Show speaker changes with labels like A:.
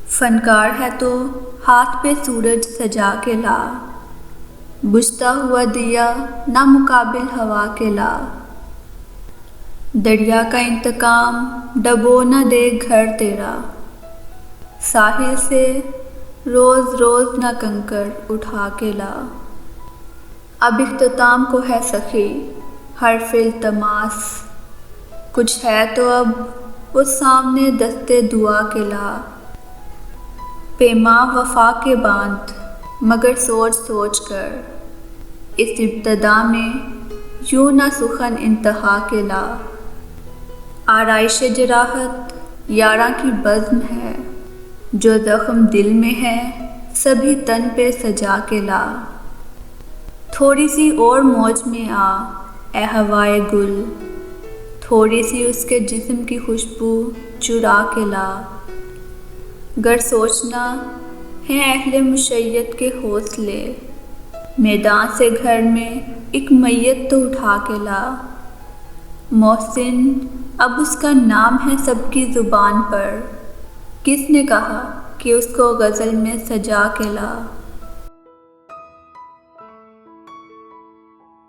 A: فنکار ہے تو ہاتھ پہ سورج سجا کے لا، بجھتا ہوا دیا نامقابل ہوا کے لا۔ دریا کا انتقام ڈبو نہ دے گھر تیرا، ساحل سے روز روز نہ کنکر اٹھا کے لا۔ اب اختتام کو ہے سخی حرف التماس، کچھ ہے تو اب وہ سامنے دستے دعا کے لا۔ پیماں وفا کے باندھ مگر سوچ سوچ کر، اس ابتدا میں یوں نہ سخن انتہا کے لا۔ آرائش جراحت یاراں کی بزم ہے، جو زخم دل میں ہے سبھی تن پہ سجا کے لا۔ تھوڑی سی اور موج میں آ اے ہوائے گل، تھوڑی سی اس کے جسم کی خوشبو چرا کے لا۔ گر سوچنا ہے اہل مشیت کے حوصلے، میدان سے گھر میں ایک میت تو اٹھا کے لا۔ محسن اب اس کا نام ہے سب کی زبان پر، کس نے کہا کہ اس کو غزل میں سجا کے لا۔